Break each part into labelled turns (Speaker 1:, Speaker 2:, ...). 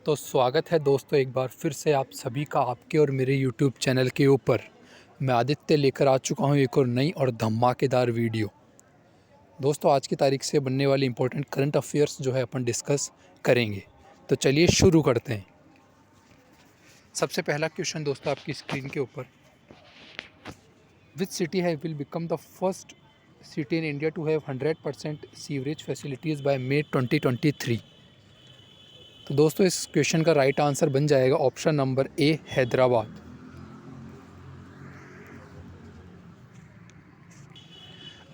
Speaker 1: तो स्वागत है दोस्तों एक बार फिर से आप सभी का आपके और मेरे यूट्यूब चैनल के ऊपर। मैं आदित्य लेकर आ चुका हूं एक और नई और धमाकेदार वीडियो। दोस्तों आज की तारीख से बनने वाली इंपॉर्टेंट करंट अफेयर्स जो है अपन डिस्कस करेंगे। तो चलिए शुरू करते हैं। सबसे पहला क्वेश्चन दोस्तों आपकी स्क्रीन के ऊपर, विच सिटी है will become the first city in India to have 100% sewerage facilities by May 2023। तो दोस्तों इस क्वेश्चन का राइट आंसर बन जाएगा ऑप्शन नंबर ए, हैदराबाद।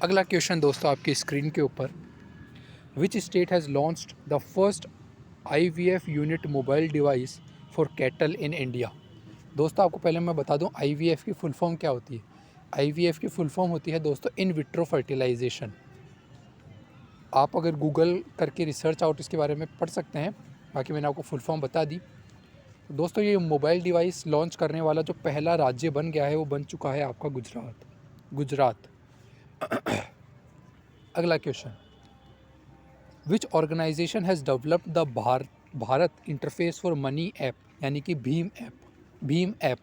Speaker 1: अगला क्वेश्चन दोस्तों आपकी स्क्रीन के ऊपर, which state has launched the first IVF unit mobile device for cattle in India. दोस्तों आपको पहले मैं बता दूं IVF की फुल फॉर्म क्या होती है। IVF की फुल फॉर्म होती है दोस्तों इन विट्रो फर्टिलाइजेशन। आप अगर गूगल करके रिसर्च आउट इसके बारे में पढ़ सकते हैं, बाकी मैंने आपको फुल फॉर्म बता दी। तो दोस्तों ये मोबाइल डिवाइस लॉन्च करने वाला जो पहला राज्य बन गया है वो बन चुका है आपका गुजरात। अगला question, which organization has developed the Bharat interface for money app, यानी कि भीम ऐप।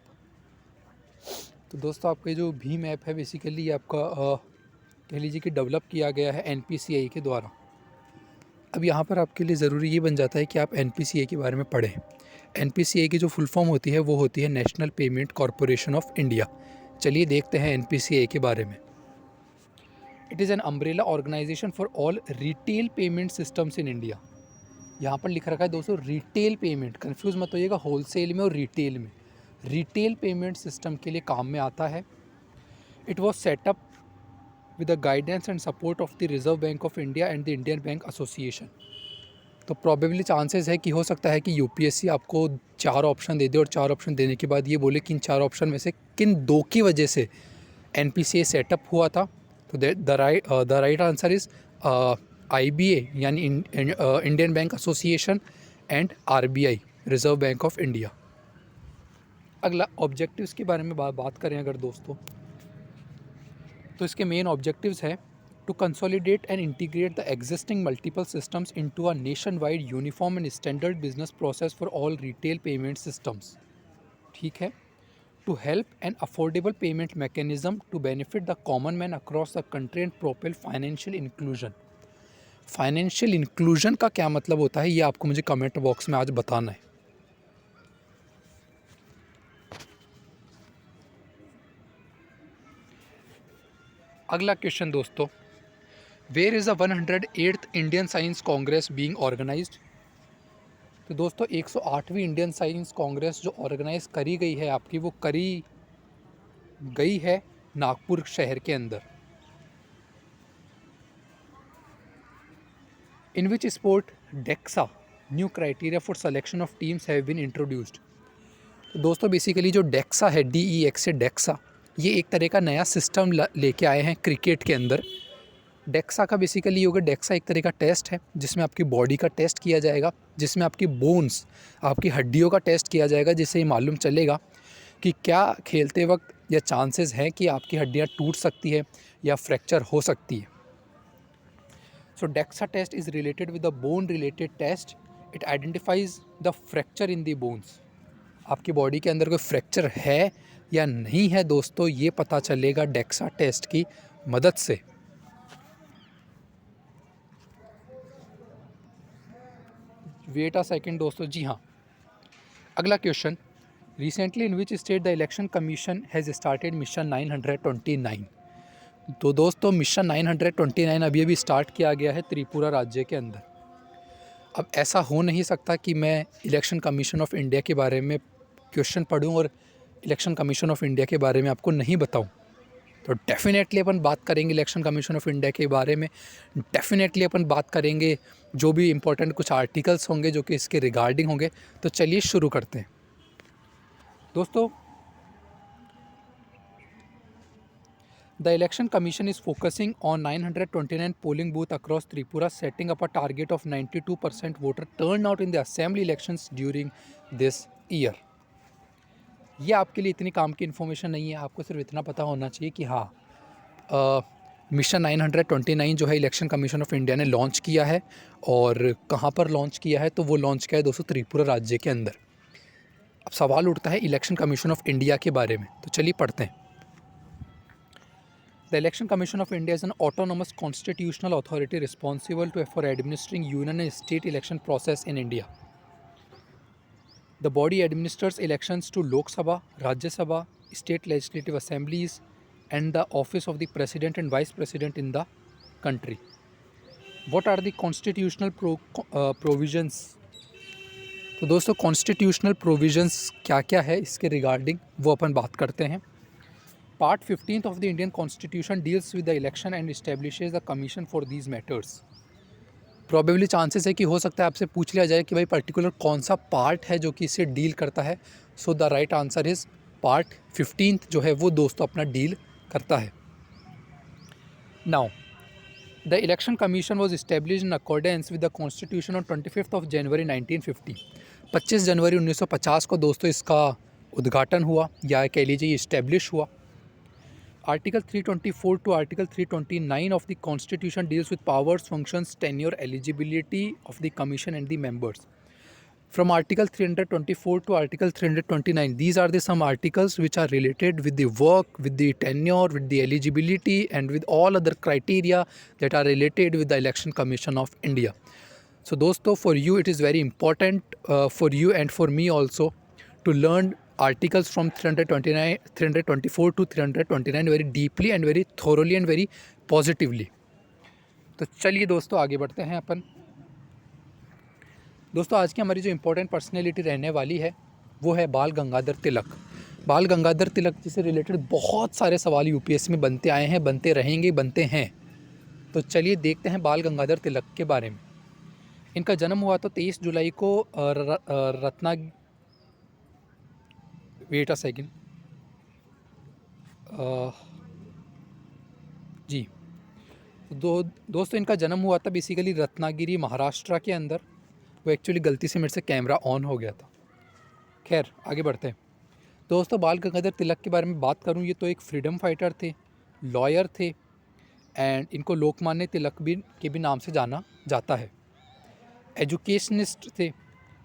Speaker 1: तो दोस्तों आपका जो भीम ऐप है बेसिकली ये आपका कह लीजिए कि डेवलप किया गया है NPCI के द्वारा। अब यहाँ पर आपके लिए ज़रूरी ये बन जाता है कि आप NPCI के बारे में पढ़ें। NPCI की जो फुल फॉर्म होती है वो होती है national payment corporation of India. चलिए देखते हैं NPCI के बारे में। It is an umbrella organization for all retail payment systems in India. यहाँ पर लिख रखा है दोस्तों रिटेल पेमेंट, कंफ्यूज मत होइएगा होलसेल में और रिटेल में। रिटेल पेमेंट सिस्टम के लिए काम में आता है। It was setup with the guidance and support of the reserve bank of India and the Indian bank association. तो प्रॉबेबली चांसेस है कि हो सकता है कि UPSC आपको 4 ऑप्शन दे दे और 4 ऑप्शन देने के बाद ये बोले कि इन 4 ऑप्शन में से किन 2 की वजह से NPCI सेटअप हुआ था। तो the right answer is IBA यानी Indian bank association and RBI reserve bank of India. अगला ऑब्जेक्टिव्स के बारे में बात करें अगर दोस्तों, तो इसके मेन ऑब्जेक्टिव्स है to consolidate and integrate the existing multiple systems into a nationwide uniform and standard business process for all retail payment systems. ठीक है। To help an affordable payment mechanism to benefit the common man across the country and propel financial inclusion। Financial inclusion का क्या मतलब होता है ये आपको मुझे कमेंट बॉक्स में आज बताना है। अगला क्वेश्चन दोस्तों, where is the 108th Indian science congress being organized. तो दोस्तों 108वीं इंडियन साइंस कांग्रेस जो ऑर्गेनाइज करी गई है आपकी, वो करी गई है नागपुर शहर के अंदर। In which sport DEXA new criteria for selection of teams have been introduced. तो दोस्तों बेसिकली जो डेक्सा है, DEX से डेक्सा, ये एक तरह का नया सिस्टम लेके आए हैं क्रिकेट के अंदर। डेक्सा का बेसिकली होगा, डेक्सा एक तरह का टेस्ट है जिसमें आपकी बॉडी का टेस्ट किया जाएगा, जिसमें आपकी बोन्स, आपकी हड्डियों का टेस्ट किया जाएगा, जिससे ये मालूम चलेगा कि क्या खेलते वक्त या चांसेस हैं कि आपकी हड्डियाँ टूट सकती है या फ्रैक्चर हो सकती है। So DEXA test is related with the bone related test. It identifies the fracture in the bones. आपकी बॉडी के अंदर कोई फ्रैक्चर है या नहीं है दोस्तों, ये पता चलेगा डेक्सा टेस्ट की मदद से। वेट अ सेकेंड दोस्तों, जी हाँ। अगला question, recently in which state the election commission has started mission 929। तो दोस्तों मिशन 929 अभी अभी स्टार्ट किया गया है त्रिपुरा राज्य के अंदर। अब ऐसा हो नहीं सकता कि मैं इलेक्शन कमीशन ऑफ इंडिया के बारे में क्वेश्चन पढ़ूं और इलेक्शन कमीशन ऑफ इंडिया के बारे में आपको नहीं बताऊं। तो डेफिनेटली अपन बात करेंगे इलेक्शन कमीशन ऑफ इंडिया के बारे में। डेफिनेटली अपन बात करेंगे जो भी इम्पोर्टेंट कुछ आर्टिकल्स होंगे जो कि इसके रिगार्डिंग होंगे। तो चलिए शुरू करते हैं दोस्तों। The election commission is focusing on 929 polling booth across Tripura, setting up a target of 92% voter turn out in the assembly elections during this year. ये आपके लिए इतनी काम की इन्फॉर्मेशन नहीं है, आपको सिर्फ इतना पता होना चाहिए कि हाँ मिशन 929 जो है इलेक्शन कमीशन ऑफ इंडिया ने लॉन्च किया है। और कहाँ पर लॉन्च किया है? तो वो लॉन्च किया है दोस्तों त्रिपुरा राज्य के अंदर। अब सवाल उठता है इलेक्शन कमीशन ऑफ इंडिया के बारे में, तो चलिए पढ़ते हैं। The election commission of India is an autonomous constitutional authority responsible to for administering union and state election process in India. The body administers elections to Lok Sabha, Rajya Sabha, state legislative assemblies and the office of the president and vice president in the country. What are the constitutional provisions? तो दोस्तों constitutional provisions क्या क्या है इसके regarding वो अपन बात करते हैं। Part 15 of the Indian constitution deals with the election and establishes the commission for these matters. Probably chances है कि हो सकता है आपसे पूछ लिया जाए कि भाई पर्टिकुलर कौन सा पार्ट है जो कि इसे डील करता है। So the right answer is part 15 जो है वो दोस्तों अपना डील करता है। Now the election commission was establish in accordance with the constitution on 25 of January 1950। 25 जनवरी 1950 को दोस्तों इसका उद्घाटन हुआ या कह लीजिए इस्टेब्लिश हुआ। Article 324 to article 329 of the constitution deals with powers, functions, tenure, eligibility of the commission and the members. From Article 324 to Article 329, these are the some articles which are related with the work, with the tenure, with the eligibility, and with all other criteria that are related with the Election Commission of India. So, दोस्तों, for you it is very important for you and for me also to learn articles from 324 to 329 very deeply and very thoroughly and very positively. तो चलिए दोस्तों आगे बढ़ते हैं अपन। दोस्तों आज की हमारी जो इम्पोर्टेंट पर्सनैलिटी रहने वाली है वो है बाल गंगाधर तिलक। बाल गंगाधर तिलक जी से रिलेटेड बहुत सारे सवाल यूपीएससी में बनते आए हैं, बनते रहेंगे, बनते हैं। तो चलिए देखते हैं बाल गंगाधर तिलक के बारे में। इनका जन्म हुआ तो 23 जुलाई को वेट अ सेकेंड जी दोस्तों इनका जन्म हुआ था बेसिकली रत्नागिरी महाराष्ट्र के अंदर। वो एक्चुअली गलती से मेरे से कैमरा ऑन हो गया था। खैर आगे बढ़ते हैं। दोस्तों बाल गंगाधर तिलक के बारे में बात करूं, ये तो एक फ्रीडम फाइटर थे, लॉयर थे एंड इनको लोकमान्य तिलक भी के भी नाम से जाना जाता है। एजुकेशनिस्ट थे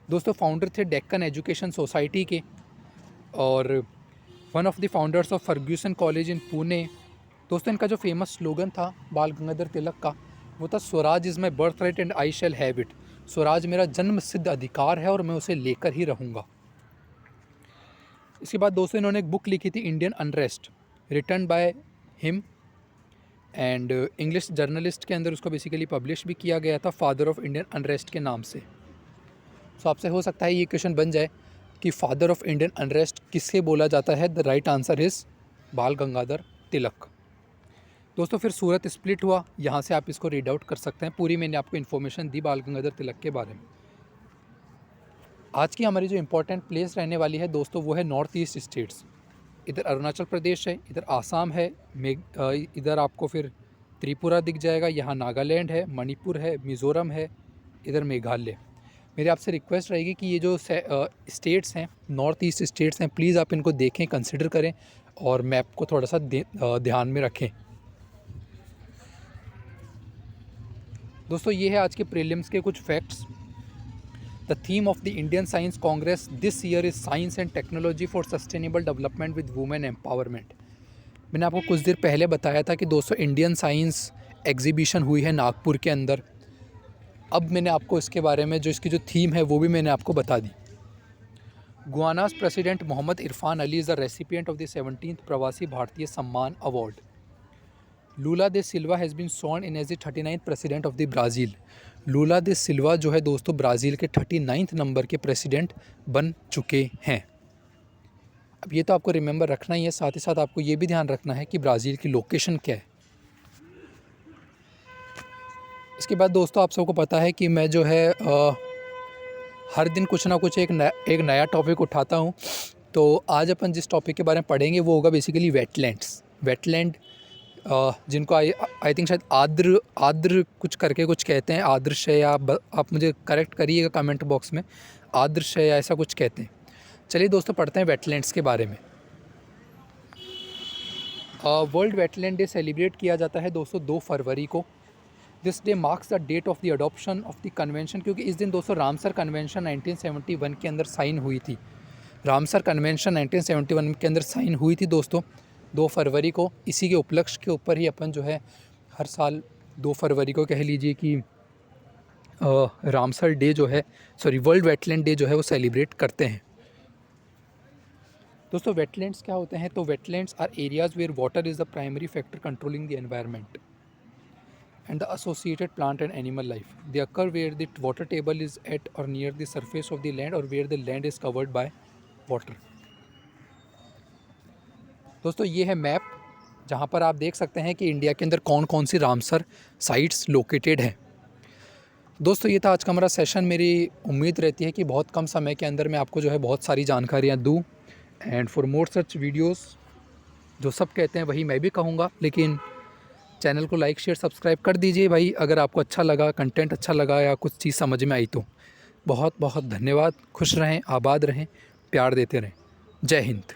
Speaker 1: दोस्तों, फाउंडर थे डेक्कन एजुकेशन सोसाइटी के और one of the founders of Fergusson college in Pune. दोस्तों इनका जो फेमस स्लोगन था बाल गंगाधर तिलक का वो था Swaraj is my birth right and I shall have it. Swaraj मेरा जन्म सिद्ध अधिकार है और मैं उसे लेकर ही रहूँगा। इसके बाद दोस्तों इन्होंने एक बुक लिखी थी Indian unrest, written by him and English journalist के अंदर उसको बेसिकली पब्लिश भी किया गया था फादर ऑफ इंडियन अनरेस्ट के नाम से। सो आपसे हो सकता है ये क्वेश्चन बन जाए कि फादर ऑफ इंडियन अनरेस्ट किससे बोला जाता है। द राइट आंसर इज़ बाल गंगाधर तिलक। दोस्तों फिर सूरत स्प्लिट हुआ, यहाँ से आप इसको रीड आउट कर सकते हैं। पूरी मैंने आपको इन्फॉर्मेशन दी बाल गंगाधर तिलक के बारे में। आज की हमारी जो इम्पोर्टेंट प्लेस रहने वाली है दोस्तों वो है नॉर्थ ईस्ट स्टेट्स। इधर अरुणाचल प्रदेश है, इधर आसाम है, इधर आपको फिर त्रिपुरा दिख जाएगा, यहाँ नागालैंड है, मणिपुर है, मिज़ोरम है, इधर मेघालय। मेरी आपसे रिक्वेस्ट रहेगी कि ये जो स्टेट्स हैं नॉर्थ ईस्ट स्टेट्स हैं, प्लीज़ आप इनको देखें, कंसिडर करें और मैप को थोड़ा सा ध्यान में रखें। दोस्तों ये है आज के प्रीलिम्स के कुछ facts. The theme of the Indian science Congress this year is science and technology for sustainable development with women empowerment. मैंने आपको कुछ देर पहले बताया था कि दोस्तों इंडियन साइंस एग्जीबिशन हुई है नागपुर के अंदर। अब मैंने आपको इसके बारे में जो इसकी जो थीम है वो भी मैंने आपको बता दी। Guyana's president Mohammad Irfan Ali is the recipient of the 17th Pravasi Bharatiya Samman award. Lula de Silva has been sworn in as the 39th president of the Brazil. Lula de Silva जो है दोस्तों ब्राज़ील के 39th नंबर के प्रेसिडेंट बन चुके हैं। अब ये तो आपको रिमेंबर रखना ही है, साथ ही साथ आपको ये भी ध्यान रखना है कि ब्राज़ील की लोकेशन क्या है। इसके बाद दोस्तों आप सबको पता है कि मैं जो है हर दिन कुछ ना कुछ एक नया टॉपिक उठाता हूँ। तो आज अपन जिस टॉपिक के बारे में पढ़ेंगे वो होगा बेसिकली वेटलैंड, जिनको आई थिंक शायद आद्र कुछ करके कुछ कहते हैं, आदर्श है या आप मुझे करेक्ट करिएगा कमेंट बॉक्स में, आदर्श है या ऐसा कुछ कहते हैं। चलिए दोस्तों पढ़ते हैं वेटलैंड्स के बारे में। वर्ल्ड वेटलैंड डे सेलिब्रेट किया जाता है दोस्तों 2 फरवरी को। This day marks the date of the adoption of the convention, क्योंकि इस दिन दोस्तों रामसर कन्वेंशन 1971 के अंदर साइन हुई थी। रामसर कन्वेंशन 1971 के अंदर साइन हुई थी दोस्तों 2 फरवरी को। इसी के उपलक्ष्य के ऊपर ही अपन जो है हर साल 2 फरवरी को कह लीजिए कि रामसर डे जो है, सॉरी, वर्ल्ड वेटलैंड डे जो है वो सेलिब्रेट करते हैं। दोस्तों वेटलैंड्स क्या होते हैं? तो wetlands are areas where water is the primary factor controlling the environment and the associated plant and animal life. They occur where the water table is at or near the surface of the land or where the land is covered by water. दोस्तों ये है map, जहाँ पर आप देख सकते हैं कि इंडिया के अंदर कौन कौन सी रामसर साइट्स लोकेटेड हैं। दोस्तों ये था आज का हमारा सेशन। मेरी उम्मीद रहती है कि बहुत कम समय के अंदर मैं आपको जो है बहुत सारी जानकारियाँ दूँ। And for more such videos, जो सब कहते हैं वही मैं भी कहूँगा, लेकिन चैनल को लाइक शेयर सब्सक्राइब कर दीजिए भाई अगर आपको अच्छा लगा, कंटेंट अच्छा लगा या कुछ चीज़ समझ में आई तो। बहुत बहुत धन्यवाद। खुश रहें, आबाद रहें, प्यार देते रहें। जय हिंद।